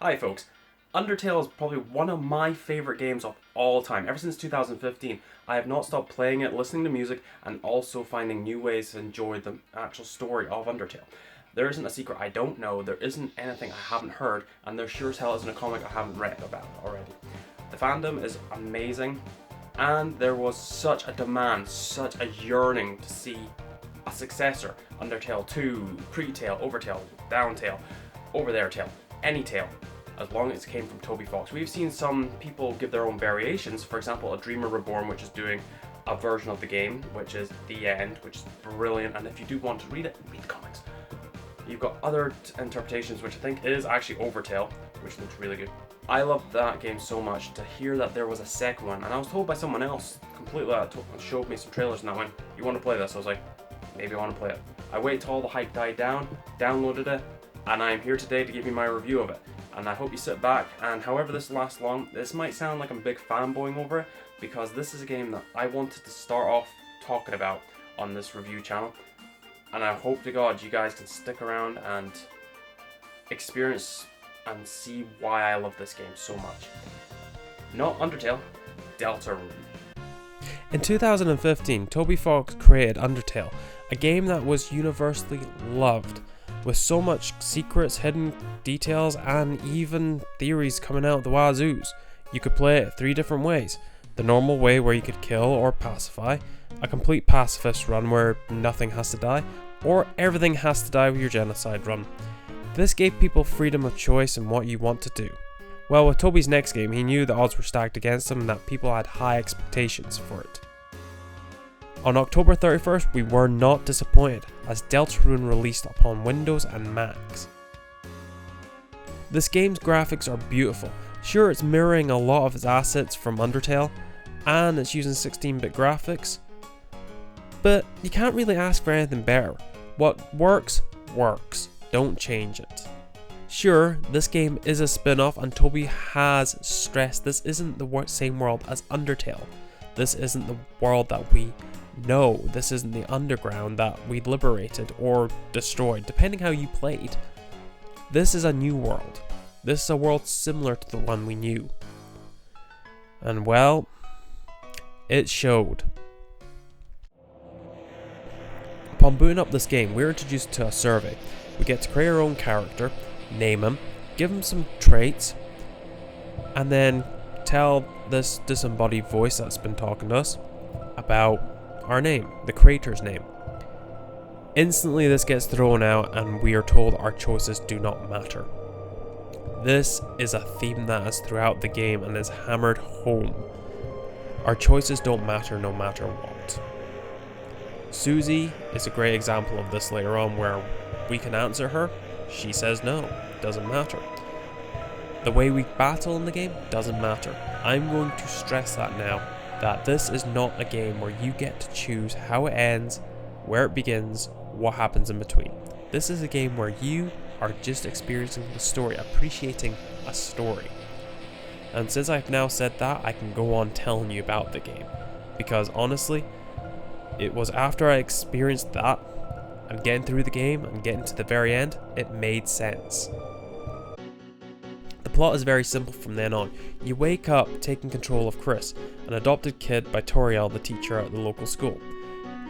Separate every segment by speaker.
Speaker 1: Hi folks, Undertale is probably one of my favourite games of all time. Ever since 2015, I have not stopped playing it, listening to music, and also finding new ways to enjoy the actual story of Undertale. There isn't a secret I don't know, there isn't anything I haven't heard, and there sure as hell isn't a comic I haven't read about already. The fandom is amazing, and there was such a demand, such a yearning to see a successor. Undertale 2, Pre-Tale, Overtale, Downtale, Over There Tale, any tale, as long as it came from Toby Fox. We've seen some people give their own variations. For example, A Dreamer Reborn, which is doing a version of the game, which is The End, which is brilliant, and if you do want to read it, read the comics. You've got other interpretations, which I think is actually Overtale, which looks really good. I loved that game so much. To hear that there was a second one, and I was told by someone else completely, showed me some trailers and that went, "You want to play this?" I was like, maybe I want to play it. I waited till all the hype died down, downloaded it, and I'm here today to give you my review of it. And I hope you sit back, and however this lasts long, this might sound like I'm big fanboying over it, because this is a game that I wanted to start off talking about on this review channel. And I hope to God you guys can stick around and experience and see why I love this game so much. Not Undertale, Deltarune.
Speaker 2: In 2015, Toby Fox created Undertale, a game that was universally loved, with so much secrets, hidden details, and even theories coming out the wazoos. You could play it 3 different ways. The normal way, where you could kill or pacify, a complete pacifist run where nothing has to die, or everything has to die with your genocide run. This gave people freedom of choice in what you want to do. Well, with Toby's next game, he knew the odds were stacked against him and that people had high expectations for it. On October 31st, we were not disappointed, as Deltarune released upon Windows and Macs. This game's graphics are beautiful. Sure, it's mirroring a lot of its assets from Undertale, and it's using 16-bit graphics, but you can't really ask for anything better. What works, works. Don't change it. Sure, this game is a spin-off, and Toby has stressed this isn't the same world as Undertale. This isn't the world that we know. This isn't the underground that we liberated or destroyed, depending how you played. This is a new world. This is a world similar to the one we knew. And well, it showed. Upon booting up this game, we're introduced to a survey. We get to create our own character, name him, give him some traits, and then tell this disembodied voice that's been talking to us about our name, the creator's name. Instantly this gets thrown out and we are told our choices do not matter. This is a theme that is throughout the game and is hammered home. Our choices don't matter no matter what. Susie is a great example of this later on, where we can answer her, she says no, doesn't matter. The way we battle in the game doesn't matter. I'm going to stress that now, that this is not a game where you get to choose how it ends, where it begins, what happens in between. This is a game where you are just experiencing the story, appreciating a story. And since I've now said that, I can go on telling you about the game, because honestly, it was after I experienced that and getting through the game and getting to the very end, it made sense. The plot is very simple from then on. You wake up taking control of Chris, an adopted kid by Toriel, the teacher at the local school.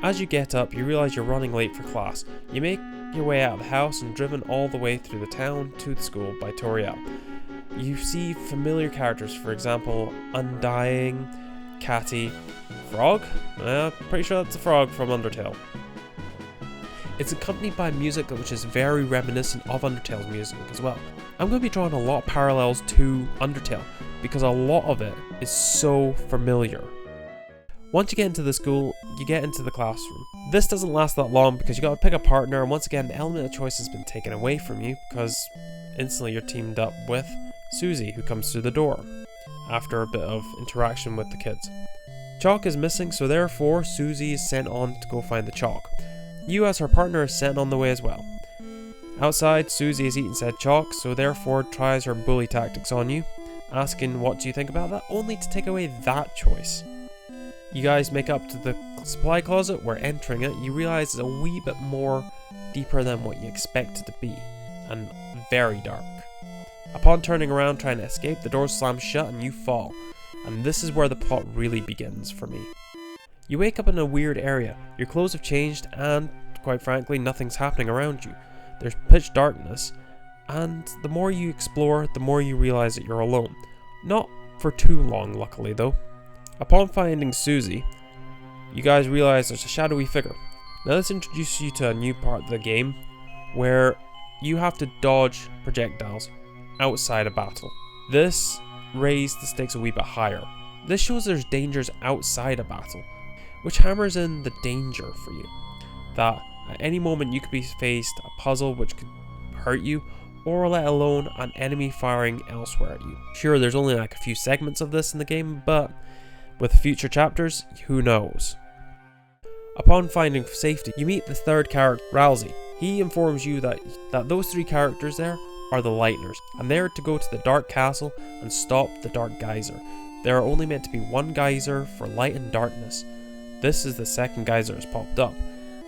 Speaker 2: As you get up, you realise you're running late for class. You make your way out of the house and driven all the way through the town to the school by Toriel. You see familiar characters, for example, Undying, Catty, Frog? Pretty sure that's a frog from Undertale. It's accompanied by music which is very reminiscent of Undertale's music as well. I'm going to be drawing a lot of parallels to Undertale, because a lot of it is so familiar. Once you get into the school, you get into the classroom. This doesn't last that long because you got to pick a partner, and once again the element of choice has been taken away from you, because instantly you're teamed up with Susie, who comes through the door after a bit of interaction with the kids. Chalk is missing, so therefore Susie is sent on to go find the chalk. You as her partner is sent on the way as well. Outside, Susie has eaten said chalk, so therefore tries her bully tactics on you, asking what do you think about that, only to take away that choice. You guys make up to the supply closet, where entering it, you realise it's a wee bit more deeper than what you expect it to be, and very dark. Upon turning around trying to escape, the doors slam shut and you fall. And this is where the plot really begins for me. You wake up in a weird area, your clothes have changed and, quite frankly, nothing's happening around you. There's pitch darkness, and the more you explore, the more you realize that you're alone. Not for too long, luckily though. Upon finding Susie, you guys realize there's a shadowy figure. Now this introduces you to a new part of the game, where you have to dodge projectiles outside a battle. This raised the stakes a wee bit higher. This shows there's dangers outside a battle, which hammers in the danger for you. That at any moment you could be faced a puzzle which could hurt you, or let alone an enemy firing elsewhere at you. Sure, there's only like a few segments of this in the game, but with future chapters, who knows? Upon finding safety, you meet the third character, Ralsei. He informs you that those three characters there are the Lightners, and they're to go to the Dark Castle and stop the Dark Geyser. There are only meant to be one geyser for light and darkness. This is the second geyser that's popped up,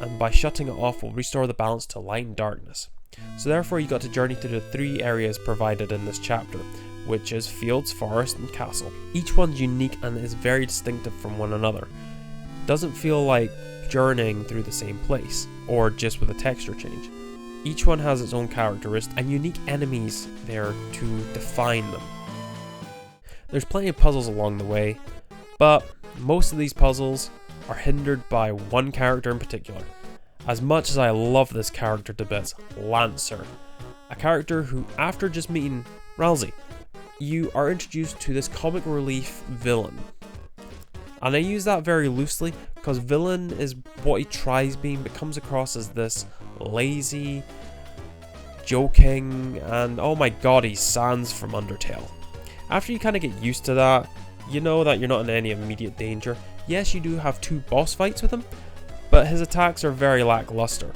Speaker 2: and by shutting it off will restore the balance to light and darkness. So therefore you got to journey through the three areas provided in this chapter, which is fields, forest and castle. Each one's unique and is very distinctive from one another. Doesn't feel like journeying through the same place, or just with a texture change. Each one has its own characteristics and unique enemies there to define them. There's plenty of puzzles along the way, but most of these puzzles are hindered by one character in particular. As much as I love this character to bits, Lancer, a character who, after just meeting Ralsei, you are introduced to this comic relief villain. And I use that very loosely because villain is what he tries being, but comes across as this lazy, joking, and oh my god, he's Sans from Undertale. After you kind of get used to that, you know that you're not in any immediate danger. Yes, you do have 2 boss fights with him, but his attacks are very lackluster.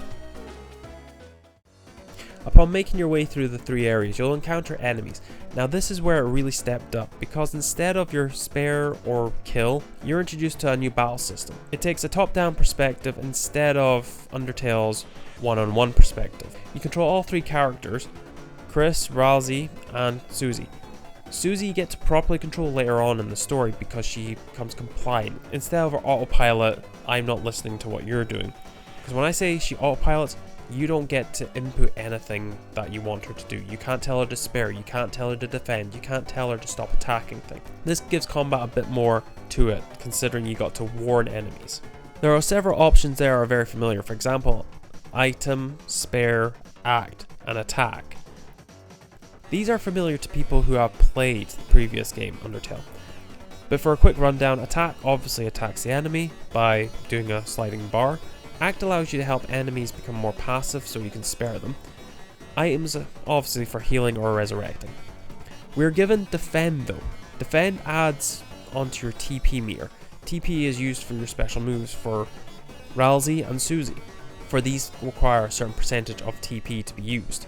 Speaker 2: Upon making your way through the 3 areas, you'll encounter enemies. Now this is where it really stepped up, because instead of your spare or kill, you're introduced to a new battle system. It takes a top-down perspective instead of Undertale's one-on-one perspective. You control all 3 characters, Chris, Ralsei, and Susie. Susie you get to properly control later on in the story because she becomes compliant. Instead of her autopilot, I'm not listening to what you're doing. Because when I say she autopilots, you don't get to input anything that you want her to do. You can't tell her to spare, you can't tell her to defend, you can't tell her to stop attacking things. This gives combat a bit more to it, considering you got to warn enemies. There are several options there that are very familiar. For example, item, spare, act, and attack. These are familiar to people who have played the previous game, Undertale. But for a quick rundown, attack obviously attacks the enemy by doing a sliding bar. Act allows you to help enemies become more passive so you can spare them. Items obviously for healing or resurrecting. We're given defend though. Defend adds onto your TP meter. TP is used for your special moves for Ralsei and Susie, for these require a certain percentage of TP to be used.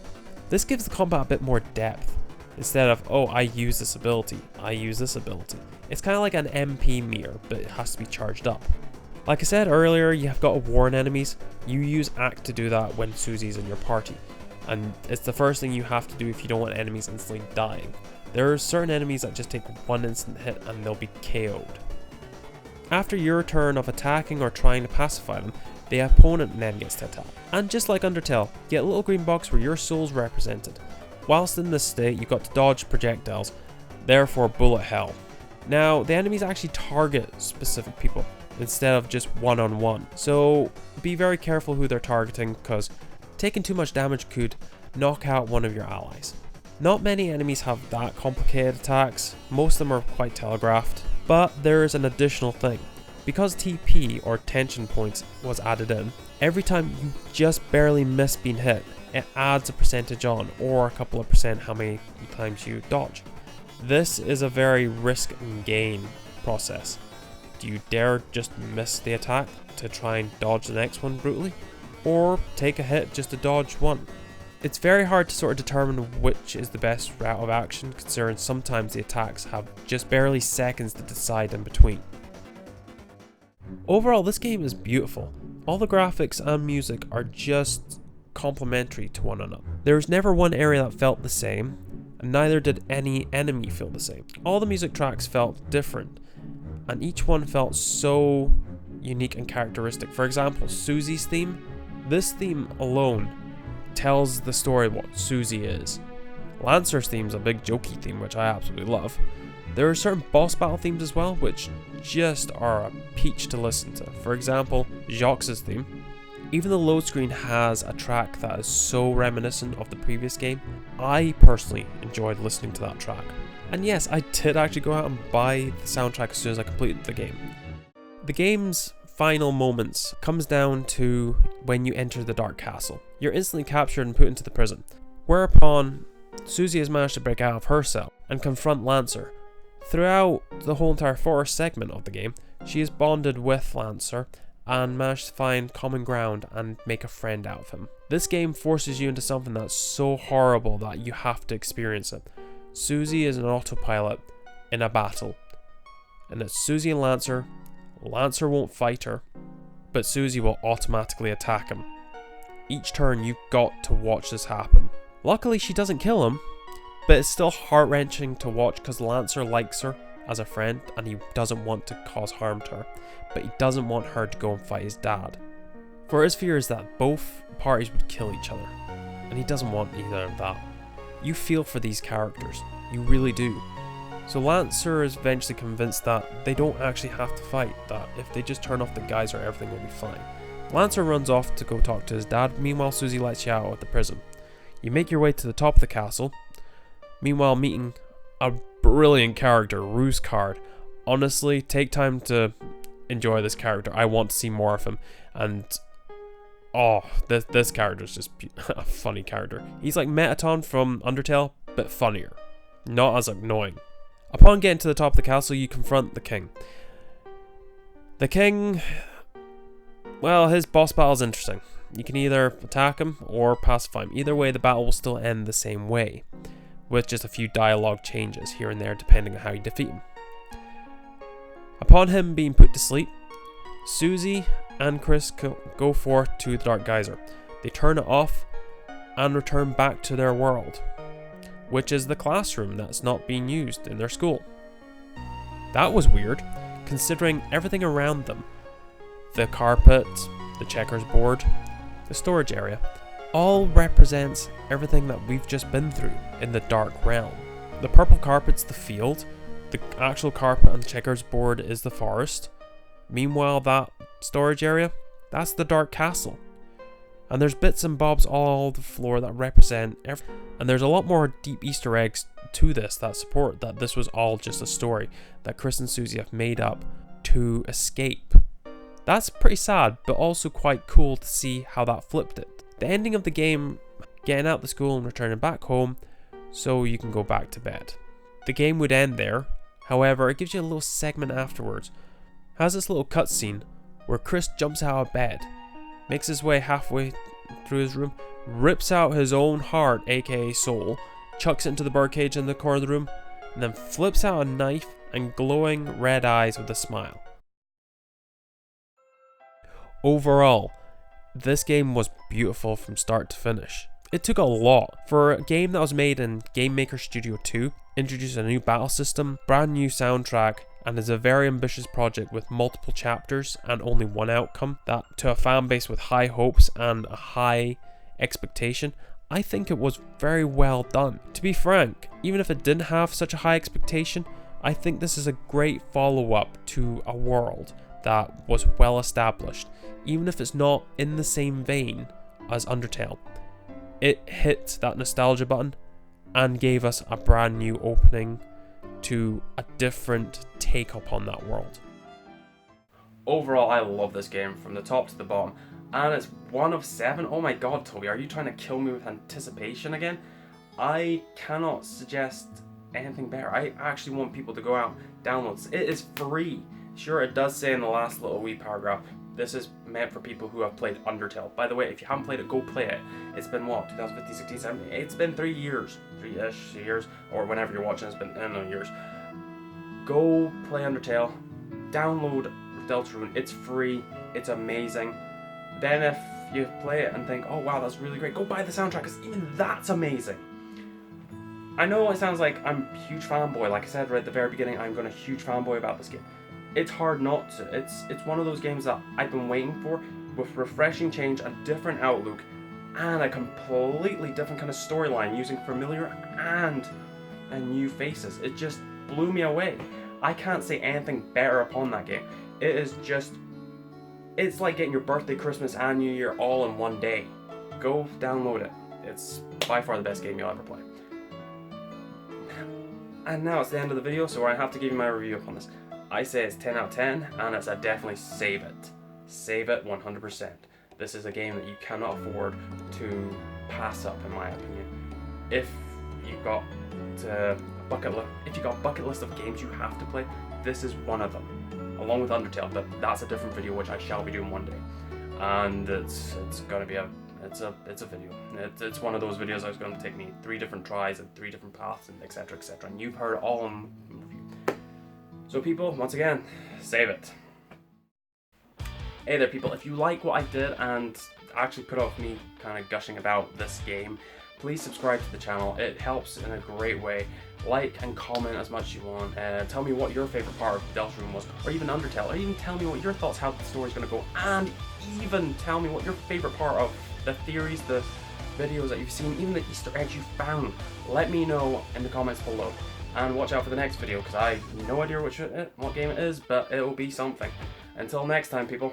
Speaker 2: This gives the combat a bit more depth, instead of, oh, I use this ability, I use this ability. It's kind of like an MP meter, but it has to be charged up. Like I said earlier, you have got to warn enemies. You use Act to do that when Susie's in your party, and it's the first thing you have to do if you don't want enemies instantly dying. There are certain enemies that just take one instant hit and they'll be KO'd. After your turn of attacking or trying to pacify them, the opponent then gets to attack. And just like Undertale, you get a little green box where your soul's represented. Whilst in this state, you've got to dodge projectiles, therefore bullet hell. Now, the enemies actually target specific people instead of just one-on-one, so be very careful who they're targeting, because taking too much damage could knock out one of your allies. Not many enemies have that complicated attacks, most of them are quite telegraphed, but there is an additional thing. Because TP, or tension points, was added in, every time you just barely miss being hit, it adds a percentage on, or a couple of percent how many times you dodge. This is a very risk and gain process. Do you dare just miss the attack to try and dodge the next one brutally? Or take a hit just to dodge one? It's very hard to sort of determine which is the best route of action, considering sometimes the attacks have just barely seconds to decide in between. Overall, this game is beautiful. All the graphics and music are just complementary to one another. There was never one area that felt the same, and neither did any enemy feel the same. All the music tracks felt different, and each one felt so unique and characteristic. For example, Susie's theme. This theme alone tells the story of what Susie is. Lancer's theme is a big jokey theme, which I absolutely love. There are certain boss battle themes as well, which just are a peach to listen to. For example, Jacques' theme. Even the load screen has a track that is so reminiscent of the previous game. I personally enjoyed listening to that track. And yes, I did actually go out and buy the soundtrack as soon as I completed the game. The game's final moments comes down to when you enter the Dark Castle. You're instantly captured and put into the prison, whereupon Susie has managed to break out of her cell and confront Lancer. Throughout the whole entire forest segment of the game, she is bonded with Lancer and managed to find common ground and make a friend out of him. This game forces you into something that's so horrible that you have to experience it. Susie is an autopilot in a battle, and it's Susie and Lancer. Lancer won't fight her, but Susie will automatically attack him. Each turn you've got to watch this happen. Luckily she doesn't kill him, but it's still heart-wrenching to watch because Lancer likes her as a friend and he doesn't want to cause harm to her, but he doesn't want her to go and fight his dad. For his fear is that both parties would kill each other, and he doesn't want either of that. You feel for these characters, you really do. So Lancer is eventually convinced that they don't actually have to fight, that if they just turn off the geyser everything will be fine. Lancer runs off to go talk to his dad, meanwhile Susie lets you out of the prison. You make your way to the top of the castle, meanwhile meeting a brilliant character, Ruscard. Honestly, take time to enjoy this character. I want to see more of him, and this character is just a funny character. He's like Metaton from Undertale, but funnier, not as annoying. Upon getting to the top of the castle, you confront the king. The king, well, his boss battle is interesting. You can either attack him or pacify him. Either way, the battle will still end the same way, with just a few dialogue changes here and there depending on how you defeat him. Upon him being put to sleep, Susie and Chris go forth to the Dark Geyser. They turn it off and return back to their world, which is the classroom that's not being used in their school. That was weird, considering everything around them, the carpet, the checkers board, the storage area, all represents everything that we've just been through in the Dark Realm. The purple carpet's the field, the actual carpet on the checkers board is the forest. Meanwhile, that storage area, that's the Dark Castle. And there's bits and bobs all over the floor that represent everything. And there's a lot more deep Easter eggs to this that support that this was all just a story that Chris and Susie have made up to escape. That's pretty sad, but also quite cool to see how that flipped it. The ending of the game, getting out of the school and returning back home so you can go back to bed. The game would end there, however, it gives you a little segment afterwards. It has this little cutscene where Chris jumps out of bed, makes his way halfway through his room, rips out his own heart, aka soul, chucks it into the birdcage in the corner of the room, and then flips out a knife and glowing red eyes with a smile. Overall, this game was beautiful from start to finish. It took a lot. For a game that was made in Game Maker Studio 2, introduced a new battle system, brand new soundtrack, and is a very ambitious project with multiple chapters and only one outcome, that to a fan base with high hopes and a high expectation, I think it was very well done. To be frank, even if it didn't have such a high expectation, I think this is a great follow-up to a world that was well established, even if it's not in the same vein as Undertale. It hit that nostalgia button and gave us a brand new opening to a different take upon that world.
Speaker 1: Overall, I love this game from the top to the bottom, and it's 1 of 7. Oh my god, Toby, are you trying to kill me with anticipation again? I cannot suggest anything better. I actually want people to go out, download it. It is free. Sure, it does say in the last little wee paragraph, this is meant for people who have played Undertale. By the way, if you haven't played it, go play it. It's been what, 2015, 16, 17? It's been 3 years. 3-ish years, or whenever you're watching, it's been years. Go play Undertale. Download Deltarune. It's free. It's amazing. Then if you play it and think, oh wow, that's really great, go buy the soundtrack, because even that's amazing. I know it sounds like I'm a huge fanboy. Like I said right at the very beginning, I'm going to huge fanboy about this game. It's hard not to. It's one of those games that I've been waiting for, with refreshing change, a different outlook, and a completely different kind of storyline using familiar and new faces. It just blew me away. I can't say anything better upon that game. It is just, it's like getting your birthday, Christmas, and New Year all in one day. Go download it. It's by far the best game you'll ever play. And now it's the end of the video, so I have to give you my review upon this. I say it's 10 out of 10, and it's a definitely save it. Save it 100%. This is a game that you cannot afford to pass up, in my opinion. If you've got a bucket list of games you have to play, this is one of them, along with Undertale. But that's a different video, which I shall be doing one day. And it's gonna be it's a video. It's one of those videos that's going to take me 3 different tries and 3 different paths, and etc. etc. And you've heard it all in review. So people, once again, save it. Hey there people, if you like what I did and actually put off me kind of gushing about this game, please subscribe to the channel. It helps in a great way. Like and comment as much as you want. Tell me what your favorite part of Deltarune was, or even Undertale, or even tell me what your thoughts, how the story's going to go, and even tell me what your favorite part of the theories, the videos that you've seen, even the Easter eggs you found. Let me know in the comments below. And watch out for the next video, because I have no idea what game it is, but it will be something. Until next time, people,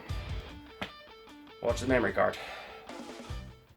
Speaker 1: watch the memory card.